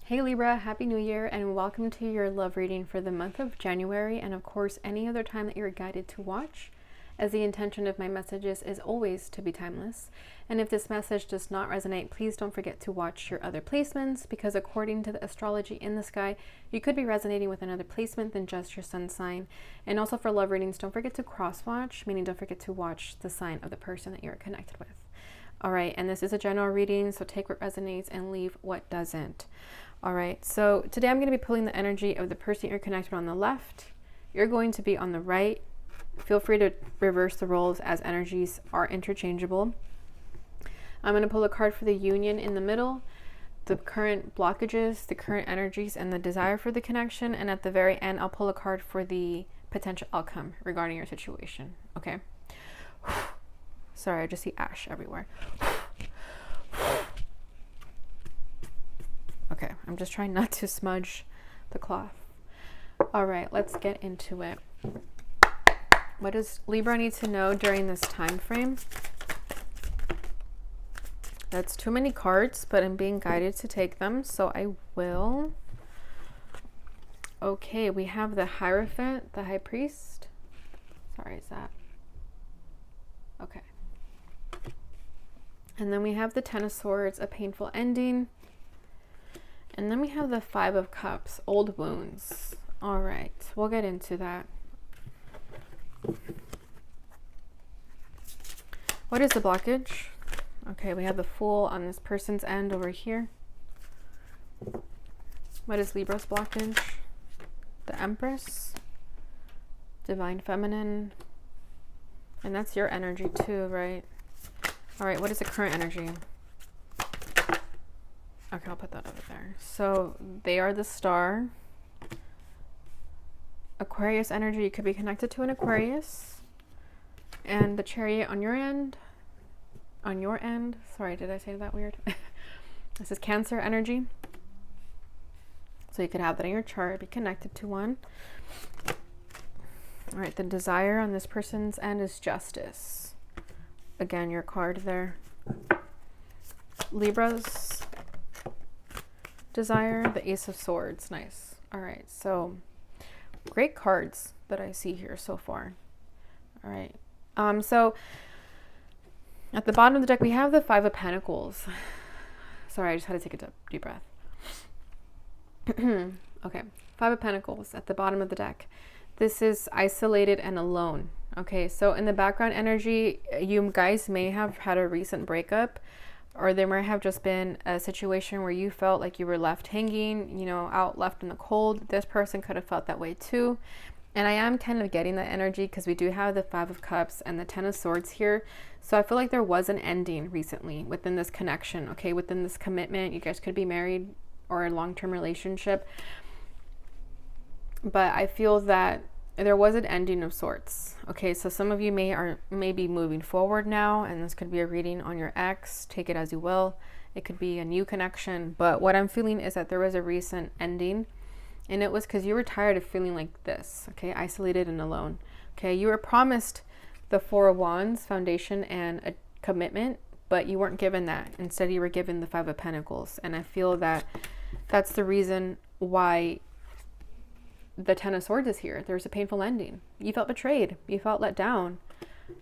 Hey Libra, Happy New Year and welcome to your love reading for the month of January, and of course any other time that you're guided to watch, as the intention of my messages is always to be timeless. And if this message does not resonate, please don't forget to watch your other placements, because according to the astrology in the sky, you could be resonating with another placement than just your sun sign. And also for love readings, don't forget to cross watch, meaning don't forget to watch the sign of the person that you're connected with. All right, and this is a general reading, so take what resonates and leave what doesn't. All right, so today I'm going to be pulling the energy of the person you're connected on the left. You're going to be on the right. Feel free to reverse the roles as energies are interchangeable. I'm going to pull a card for the union in the middle, the current blockages, the current energies, and the desire for the connection. And at the very end, I'll pull a card for the potential outcome regarding your situation. Okay. Sorry, I just see ash everywhere. Okay, I'm just trying not to smudge the cloth. All right, let's get into it. What does Libra need to know during this time frame? That's too many cards, but I'm being guided to take them, so I will. Okay, we have the Hierophant, the High Priest. Sorry, is that? Okay. And then we have the Ten of Swords, a painful ending. And then we have the Five of Cups, old wounds. All right, we'll get into that. What is the blockage? Okay, we have the Fool on this person's end over here. What is Libra's blockage? The Empress, Divine Feminine. And that's your energy too, right? All right, what is the current energy? Okay, I'll put that over there. So they are the Star. Aquarius energy, you could be connected to an Aquarius. And the Chariot on your end. Sorry, did I say that weird? This is Cancer energy. So you could have that in your chart, be connected to one. All right, the desire on this person's end is Justice. Again, your card there. Libra's desire, the Ace of Swords. Nice. All right, so great cards that I see here so far. All right, so at the bottom of the deck we have the Five of Pentacles. Sorry, I just had to take a deep breath. Okay, Five of Pentacles at the bottom of the deck. This is isolated and alone. Okay, so in the background energy, you guys may have had a recent breakup, or there might have just been a situation where you felt like you were left hanging, out left in the cold. This person could have felt that way too. And I am kind of getting that energy because we do have the Five of Cups and the Ten of Swords here. So I feel like there was an ending recently within this connection, okay, within this commitment. You guys could be married or a long-term relationship. But I feel that there was an ending of sorts. Okay, so some of you may be moving forward now, and this could be a reading on your ex. Take it as you will. It could be a new connection. But what I'm feeling is that there was a recent ending, and it was because you were tired of feeling like this, okay, isolated and alone. Okay, you were promised the Four of Wands, foundation, and a commitment, but you weren't given that. Instead, you were given the Five of Pentacles. And I feel that that's the reason why the Ten of Swords is here. There's a painful ending. You felt betrayed. You felt let down.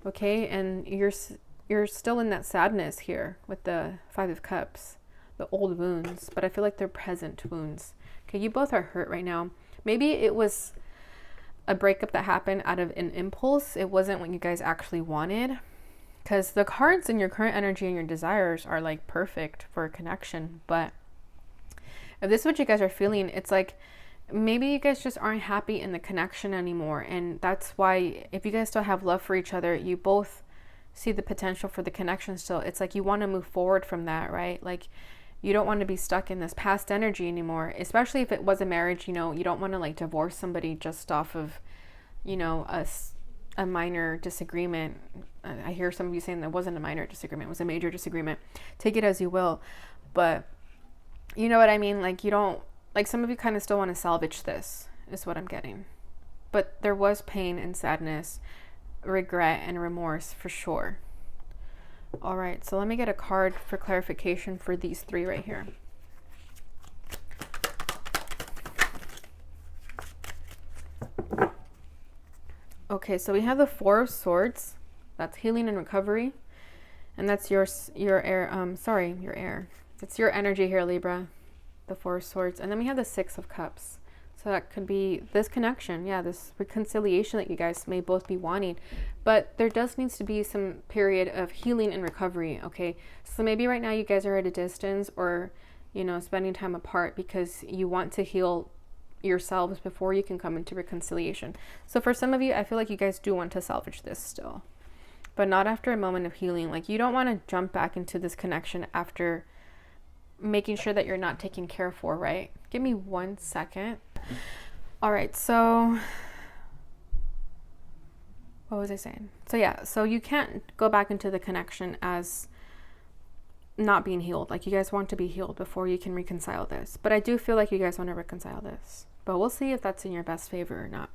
Okay, and you're still in that sadness here with the Five of Cups, the old wounds, but I feel like they're present wounds. Okay, you both are hurt right now. Maybe it was a breakup that happened out of an impulse. It wasn't what you guys actually wanted, because the cards in your current energy and your desires are like perfect for a connection. But if this is what you guys are feeling, it's like maybe you guys just aren't happy in the connection anymore. And that's why, if you guys still have love for each other, you both see the potential for the connection still. It's like you want to move forward from that, right? Like you don't want to be stuck in this past energy anymore, especially if it was a marriage. You don't want to like divorce somebody just off of, a minor disagreement. I hear some of you saying that wasn't a minor disagreement, it was a major disagreement. Take it as you will. But you know what I mean? Like some of you kind of still want to salvage this, is what I'm getting. But there was pain and sadness, regret and remorse for sure. All right, so let me get a card for clarification for these three right here. Okay, so we have the Four of Swords. That's healing and recovery. And that's your air, your air. It's your energy here, Libra. The Four of Swords. And then we have the Six of Cups. So that could be this connection. Yeah, this reconciliation that you guys may both be wanting. But there does needs to be some period of healing and recovery, okay? So maybe right now you guys are at a distance or, you know, spending time apart because you want to heal yourselves before you can come into reconciliation. So for some of you, I feel like you guys do want to salvage this still, but not after a moment of healing. Like, you don't want to jump back into this connection after making sure that you're not taken care for, right? Give me 1 second. All right, so what was I saying? So yeah, so you can't go back into the connection as not being healed. Like, you guys want to be healed before you can reconcile this. But I do feel like you guys want to reconcile this. But we'll see if that's in your best favor or not.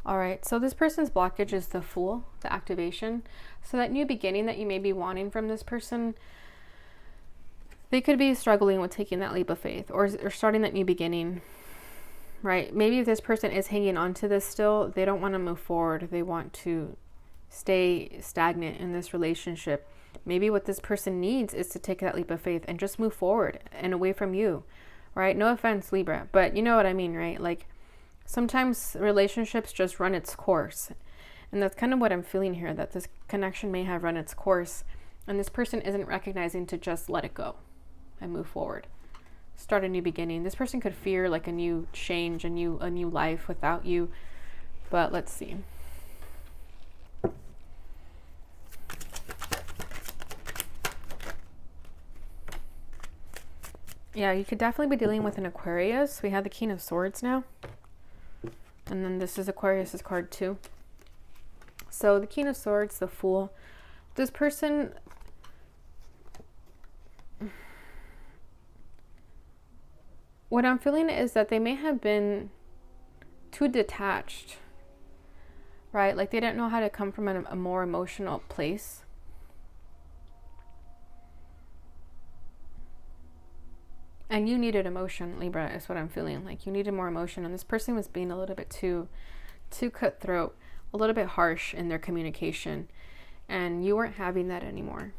All right, so this person's blockage is the Fool, the activation. So that new beginning that you may be wanting from this person, they could be struggling with taking that leap of faith or starting that new beginning, right? Maybe if this person is hanging on to this still, they don't want to move forward. They want to stay stagnant in this relationship. Maybe what this person needs is to take that leap of faith and just move forward and away from you, right? No offense, Libra, but you know what I mean, right? Like, sometimes relationships just run its course. And that's kind of what I'm feeling here, that this connection may have run its course and this person isn't recognizing to just let it go and move forward. Start a new beginning. This person could fear like a new change, a new life without you. But let's see. Yeah, you could definitely be dealing with an Aquarius. We have the King of Swords now. And then this is Aquarius's card too. So the King of Swords, the Fool. This person, what I'm feeling is that they may have been too detached, right? Like, they didn't know how to come from a more emotional place. And you needed emotion, Libra, is what I'm feeling. Like, you needed more emotion. And this person was being a little bit too cutthroat, a little bit harsh in their communication. And you weren't having that anymore.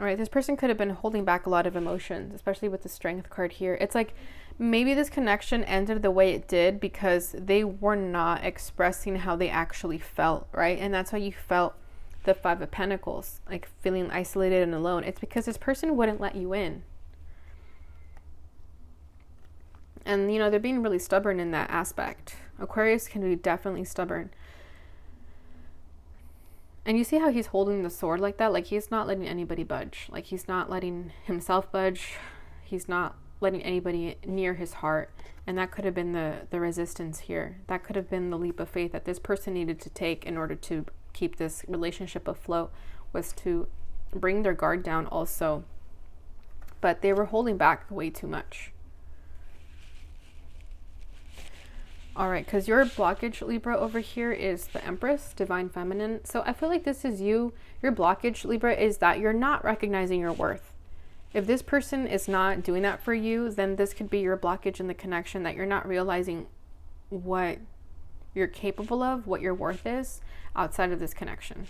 All right, this person could have been holding back a lot of emotions, especially with the Strength card here. It's like maybe this connection ended the way it did because they were not expressing how they actually felt, right? And that's why you felt the Five of Pentacles, like feeling isolated and alone. It's because this person wouldn't let you in. And, you know, they're being really stubborn in that aspect. Aquarius can be definitely stubborn. And you see how he's holding the sword like that? Like, he's not letting anybody budge. Like, he's not letting himself budge. He's not letting anybody near his heart. And that could have been the resistance here. That could have been the leap of faith that this person needed to take in order to keep this relationship afloat, was to bring their guard down also. But they were holding back way too much. All right, because your blockage, Libra, over here is the Empress, Divine Feminine. So I feel like this is you. Your blockage, Libra, is that you're not recognizing your worth. If this person is not doing that for you, then this could be your blockage in the connection, that you're not realizing what you're capable of, what your worth is outside of this connection.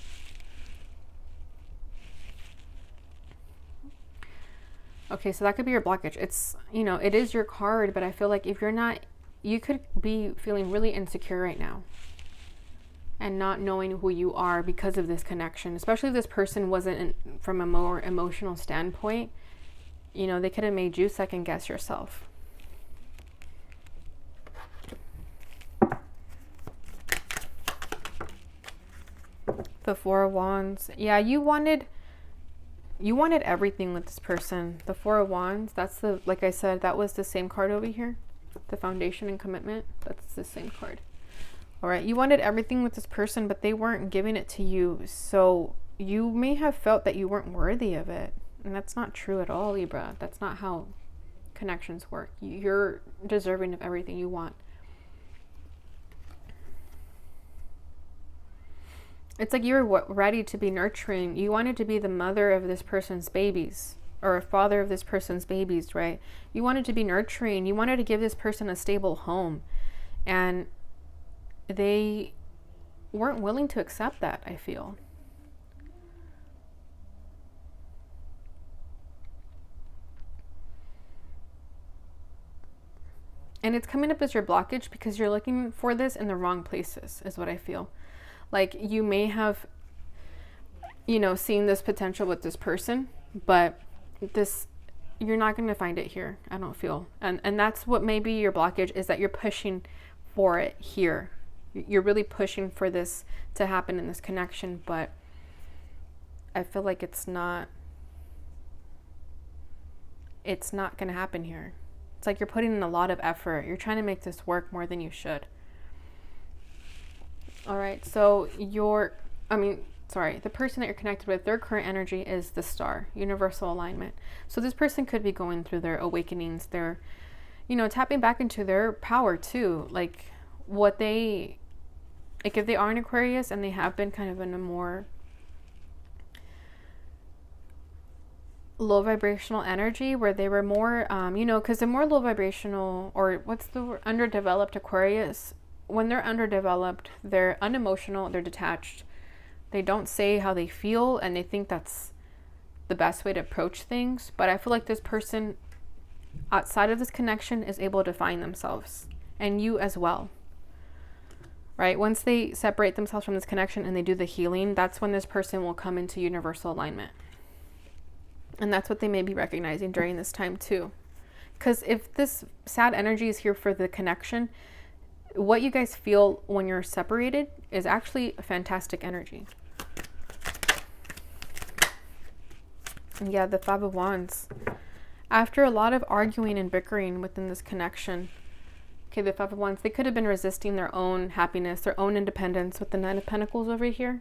Okay, so that could be your blockage. It's, you know, it is your card, but I feel like if you're not, you could be feeling really insecure right now and not knowing who you are because of this connection, especially if this person wasn't from a more emotional standpoint. You know, they could have made you second guess yourself. The Four of Wands. Yeah, you wanted everything with this person. The Four of Wands, that's the, like I said, that was the same card over here. The Foundation and Commitment, that's the same card. All right, you wanted everything with this person, but they weren't giving it to you. So you may have felt that you weren't worthy of it. And that's not true at all, Libra. That's not how connections work. You're deserving of everything you want. It's like you were ready to be nurturing. You wanted to be the mother of this person's babies, or a father of this person's babies, right? You wanted to be nurturing. You wanted to give this person a stable home. And they weren't willing to accept that, I feel. And it's coming up as your blockage because you're looking for this in the wrong places, is what I feel. Like you may have, you know, seen this potential with this person, but this, you're not going to find it here, I don't feel. And that's what maybe your blockage is, that you're pushing for it here. You're really pushing for this to happen in this connection, but I feel like it's not going to happen here. It's like you're putting in a lot of effort. You're trying to make this work more than you should. All right, so the person that you're connected with, their current energy is the star, universal alignment. So this person could be going through their awakenings, their, you know, tapping back into their power too. Like what they, like if they are an Aquarius and they have been kind of in a more low vibrational energy where they were more, you know, because the more low vibrational, or what's the word, underdeveloped Aquarius, when they're underdeveloped, they're unemotional, they're detached. They don't say how they feel, and they think that's the best way to approach things. But I feel like this person outside of this connection is able to find themselves, and you as well, right? Once they separate themselves from this connection and they do the healing, that's when this person will come into universal alignment. And that's what they may be recognizing during this time too. Because if this sad energy is here for the connection, what you guys feel when you're separated is actually a fantastic energy. Yeah, the Five of Wands. After a lot of arguing and bickering within this connection, okay, the Five of Wands, they could have been resisting their own happiness, their own independence with the Nine of Pentacles over here.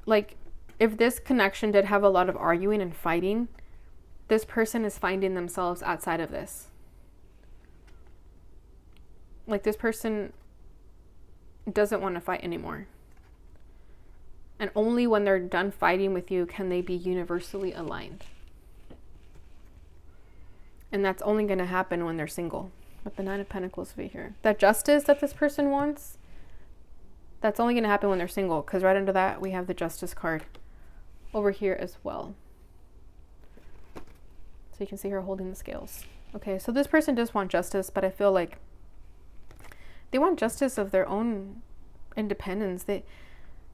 Like, if this connection did have a lot of arguing and fighting, this person is finding themselves outside of this. Like, this person doesn't want to fight anymore. And only when they're done fighting with you can they be universally aligned. And that's only going to happen when they're single. With the Nine of Pentacles over here. That justice that this person wants, that's only going to happen when they're single. Because right under that, we have the Justice card over here as well. So you can see her holding the scales. Okay, so this person does want justice, but I feel like they want justice of their own independence.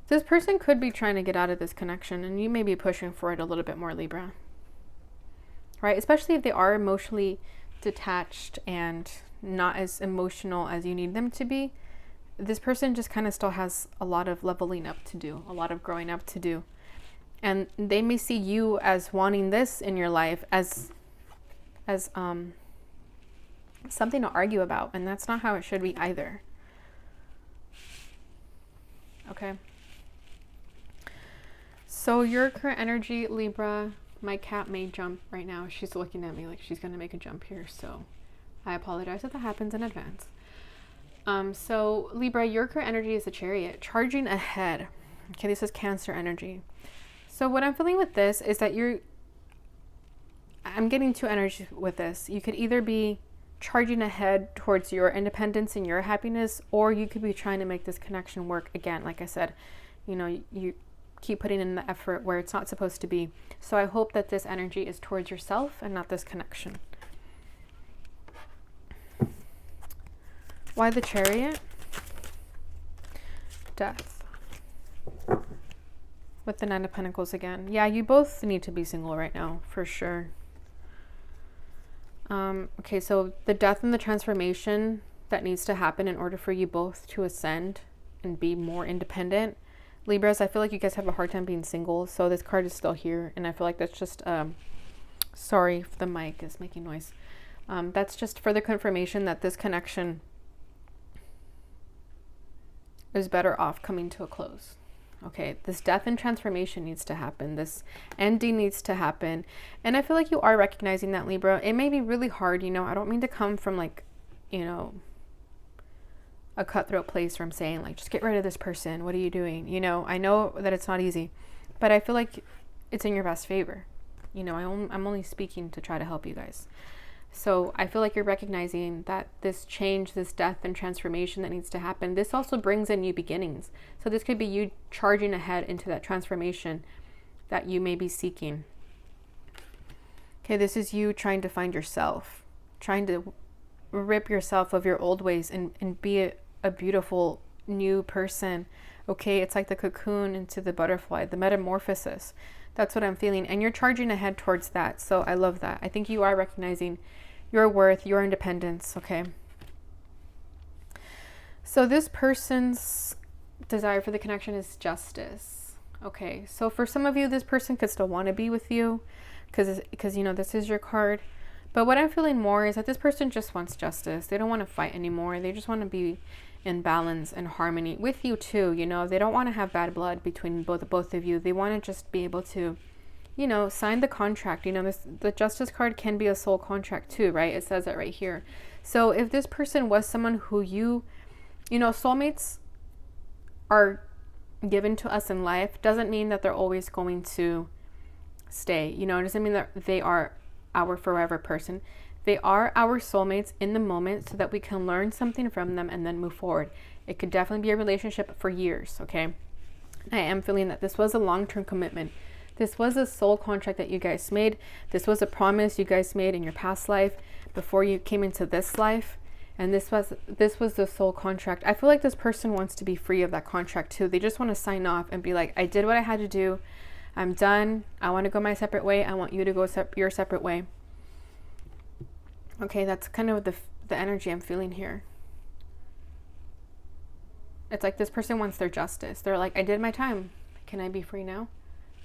This person could be trying to get out of this connection, and you may be pushing for it a little bit more, Libra. Right? Especially if they are emotionally detached and not as emotional as you need them to be. This person just kind of still has a lot of leveling up to do, a lot of growing up to do. And they may see you as wanting this in your life as something to argue about, and that's not how it should be either. Okay. So your current energy, Libra, my cat may jump right now. She's looking at me like she's going to make a jump here, so I apologize if that happens in advance. So Libra, your current energy is the Chariot, charging ahead. Okay, this is Cancer energy. So what I'm feeling with this is that I'm getting two energies with this. You could either be charging ahead towards your independence and your happiness, or you could be trying to make this connection work again. Like I said, you know, you keep putting in the effort where it's not supposed to be. So I hope that this energy is towards yourself and not this connection. Why the Chariot? Death. With the Nine of Pentacles again. Yeah, you both need to be single right now, for sure. Okay, so the death and the transformation that needs to happen in order for you both to ascend and be more independent. Libras, I feel like you guys have a hard time being single, so this card is still here, and I feel like that's just, sorry if the mic is making noise. That's just further confirmation that this connection is better off coming to a close. Okay, this death and transformation needs to happen. This ending needs to happen. And I feel like you are recognizing that, Libra. It may be really hard, you know. I don't mean to come from like, you know, a cutthroat place where I'm saying like, just get rid of this person. What are you doing? You know, I know that it's not easy, but I feel like it's in your best favor. You know, I'm only speaking to try to help you guys. So I feel like you're recognizing that this change, this death and transformation that needs to happen, this also brings in new beginnings. So this could be you charging ahead into that transformation that you may be seeking. Okay, this is you trying to find yourself, trying to rip yourself of your old ways and be a beautiful new person. Okay, it's like the cocoon into the butterfly, the metamorphosis. That's what I'm feeling. And you're charging ahead towards that. So I love that. I think you are recognizing your worth, your independence. Okay. So this person's desire for the connection is justice. Okay. So for some of you, this person could still want to be with you because, you know, this is your card. But what I'm feeling more is that this person just wants justice. They don't want to fight anymore. They just want to be in balance and harmony with you too. You know, they don't want to have bad blood between both of you. They want to just be able to, you know, sign the contract. You know, the Justice card can be a soul contract too, right? It says it right here. So if this person was someone who you know, soulmates are given to us in life, doesn't mean that they're always going to stay. You know, it doesn't mean that they are our forever person. They are our soulmates in the moment so that we can learn something from them and then move forward. It could definitely be a relationship for years, okay? I am feeling that this was a long-term commitment. This was a soul contract that you guys made. This was a promise you guys made in your past life before you came into this life. And this was the soul contract. I feel like this person wants to be free of that contract too. They just want to sign off and be like, I did what I had to do. I'm done. I want to go my separate way. I want you to go your separate way. Okay, that's kind of the energy I'm feeling here. It's like this person wants their justice. They're like, I did my time. Can I be free now?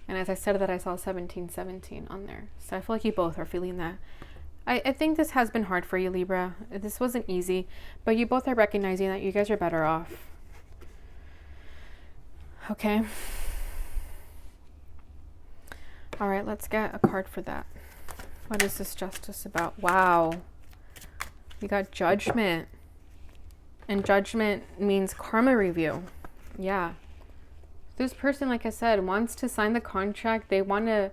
And as I said that, I saw 1717 on there. So I feel like you both are feeling that. I think this has been hard for you, Libra. This wasn't easy, but you both are recognizing that you guys are better off. Okay. All right, let's get a card for that. What is this justice about? Wow. We got judgment. And judgment means karma review. Yeah. This person, like I said, wants to sign the contract. They want to,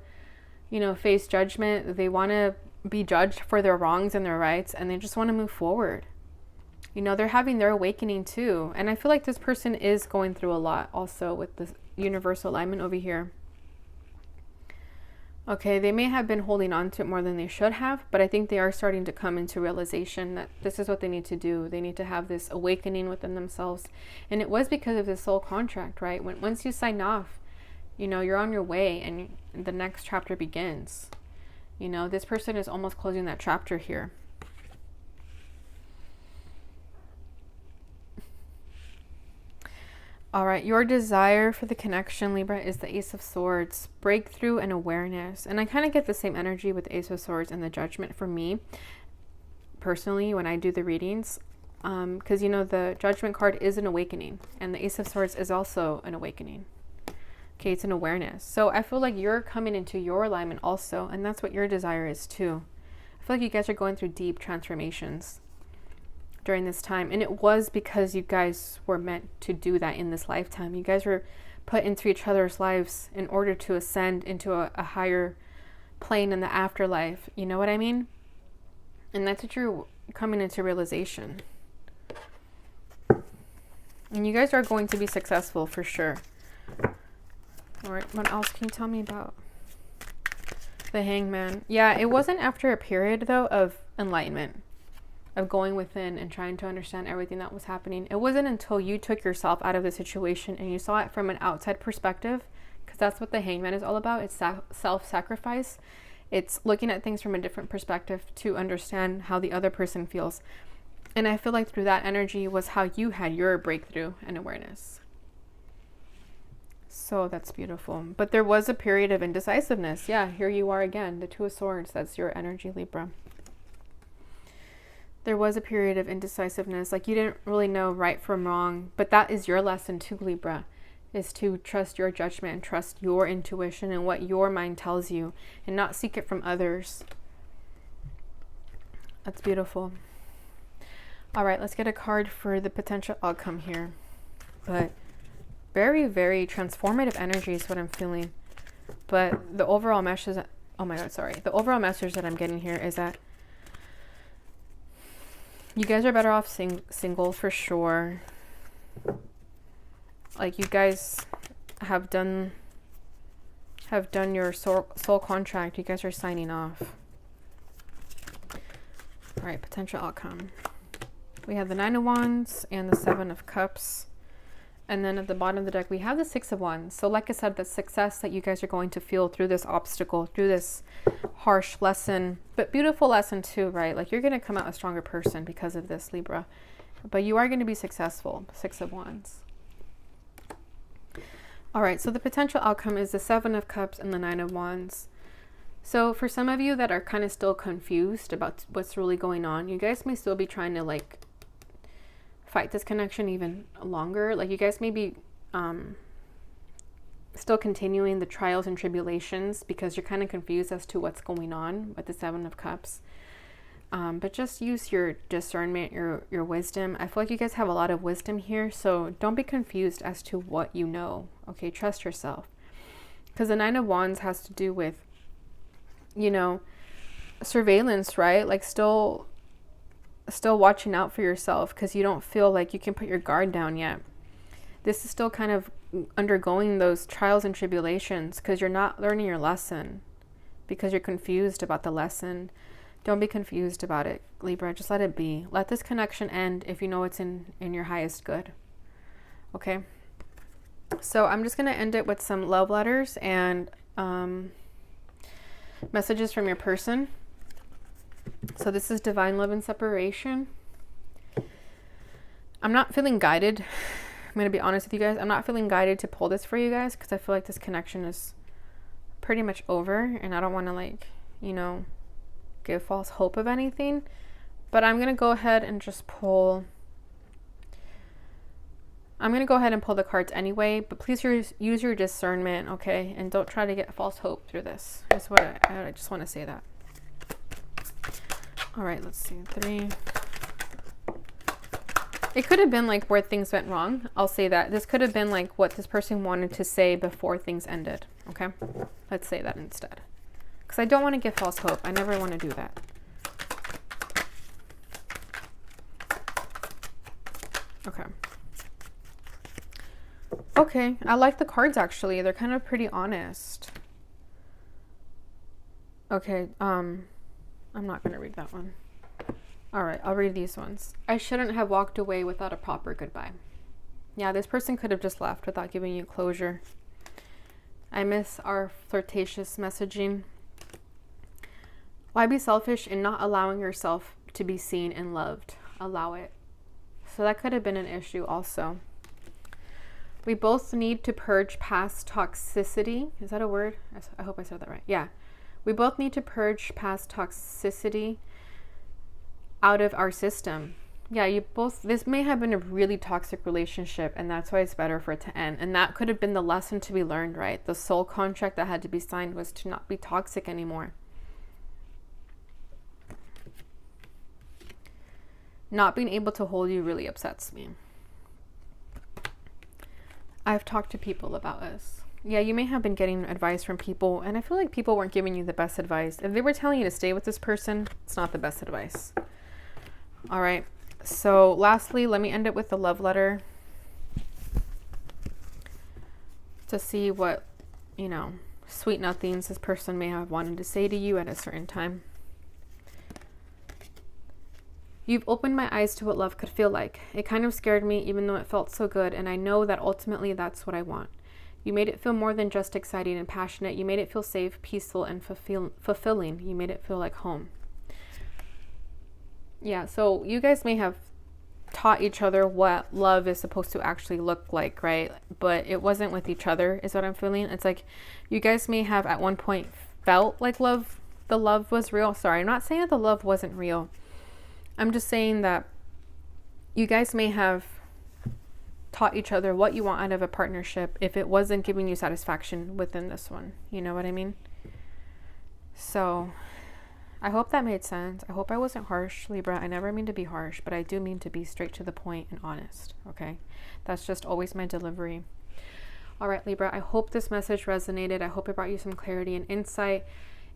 you know, face judgment. They want to be judged for their wrongs and their rights. And they just want to move forward. You know, they're having their awakening too. And I feel like this person is going through a lot also with the universal alignment over here. Okay, they may have been holding on to it more than they should have, but I think they are starting to come into realization that this is what they need to do. They need to have this awakening within themselves. And it was because of this soul contract, right? Once you sign off, you know, you're on your way and the next chapter begins. You know, this person is almost closing that chapter here. All right, your desire for the connection, Libra, is the Ace of Swords, breakthrough and awareness. And I kind of get the same energy with the Ace of Swords and the Judgment for me, personally, when I do the readings. Because, you know, the Judgment card is an awakening, and the Ace of Swords is also an awakening. Okay, it's an awareness. So I feel like you're coming into your alignment also, and that's what your desire is too. I feel like you guys are going through deep transformations during this time, and it was because you guys were meant to do that in this lifetime. You guys were put into each other's lives in order to ascend into a higher plane in the afterlife. You know what I mean? And that's what you're coming into realization. And you guys are going to be successful for sure. All right, what else can you tell me about the Hangman? Yeah, it wasn't after a period though of enlightenment, of going within and trying to understand everything that was happening. It wasn't until you took yourself out of the situation and you saw it from an outside perspective, because that's what the Hangman is all about. It's self-sacrifice. It's looking at things from a different perspective to understand how the other person feels. And I feel like through that energy was how you had your breakthrough and awareness. So that's beautiful. But there was a period of indecisiveness. Yeah, here you are again, the Two of Swords. That's your energy, Libra. There was a period of indecisiveness, like you didn't really know right from wrong, but that is your lesson too, Libra, is to trust your judgment and trust your intuition and what your mind tells you and not seek it from others. That's beautiful. All right, let's get a card for the potential outcome here. But very, very transformative energy is what I'm feeling. But the overall message, the overall message that I'm getting here is that You guys are better off single for sure. Like, you guys have done your soul contract. You guys are signing off. All right, potential outcome. We have the 9 of Wands and the 7 of Cups. And then at the bottom of the deck, we have the 6 of Wands. So like I said, the success that you guys are going to feel through this obstacle, through this harsh lesson, but beautiful lesson too, right? Like, you're going to come out a stronger person because of this, Libra. But you are going to be successful. 6 of Wands. All right, so the potential outcome is the 7 of Cups and the 9 of Wands. So for some of you that are kind of still confused about what's really going on, you guys may still be trying to like fight this connection even longer. Like, you guys may be still continuing the trials and tribulations because you're kind of confused as to what's going on with the 7 of Cups. But just use your discernment, your wisdom. I feel like you guys have a lot of wisdom here, so don't be confused as to what you know. Okay, trust yourself. Because the 9 of Wands has to do with, you know, surveillance, right? Like, still watching out for yourself because you don't feel like you can put your guard down yet. This is still kind of undergoing those trials and tribulations because you're not learning your lesson, because you're confused about the lesson. Don't be confused about it, Libra. Just let it be. Let this connection end if you know it's in your highest good. Okay? So I'm just going to end it with some love letters and messages from your person. So this is divine love and separation. I'm not feeling guided. I'm going to be honest with you guys. I'm not feeling guided to pull this for you guys because I feel like this connection is pretty much over and I don't want to, like, you know, give false hope of anything. But I'm going to go ahead and just pull. I'm going to go ahead and pull the cards anyway, but please use your discernment, okay? And don't try to get false hope through this. That's what I just want to say that. All right, let's see. 3. It could have been like where things went wrong. I'll say that. This could have been like what this person wanted to say before things ended. Okay? Let's say that instead. Because I don't want to give false hope. I never want to do that. Okay. Okay. I like the cards actually. They're kind of pretty honest. Okay. I'm not going to read that one. All right, I'll read these ones. I shouldn't have walked away without a proper goodbye. Yeah, this person could have just left without giving you closure. I miss our flirtatious messaging. Why be selfish in not allowing yourself to be seen and loved? Allow it. So that could have been an issue also. We both need to purge past toxicity. Is that a word? I hope I said that right. Yeah. We both need to purge past toxicity out of our system. Yeah, this may have been a really toxic relationship and that's why it's better for it to end. And that could have been the lesson to be learned, right? The soul contract that had to be signed was to not be toxic anymore. Not being able to hold you really upsets me. I've talked to people about this. Yeah, you may have been getting advice from people and I feel like people weren't giving you the best advice. If they were telling you to stay with this person, it's not the best advice. All right. So lastly, let me end it with the love letter to see what, you know, sweet nothings this person may have wanted to say to you at a certain time. You've opened my eyes to what love could feel like. It kind of scared me, even though it felt so good, and I know that ultimately that's what I want. You made it feel more than just exciting and passionate. You made it feel safe, peaceful, and fulfilling. You made it feel like home. Yeah, so you guys may have taught each other what love is supposed to actually look like, right? But it wasn't with each other, is what I'm feeling. It's like you guys may have at one point felt like the love was real. Sorry, I'm not saying that the love wasn't real. I'm just saying that you guys may have taught each other what you want out of a partnership if it wasn't giving you satisfaction within this one. You know what I mean? So I hope that made sense. I hope I wasn't harsh, Libra. I never mean to be harsh, but I do mean to be straight to the point and honest, okay? That's just always my delivery. All right, Libra, I hope this message resonated. I hope it brought you some clarity and insight.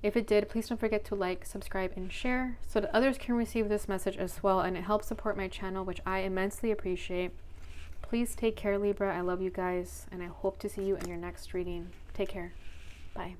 If it did, please don't forget to like, subscribe, and share so that others can receive this message as well, and it helps support my channel, which I immensely appreciate. Please take care, Libra. I love you guys, and I hope to see you in your next reading. Take care. Bye.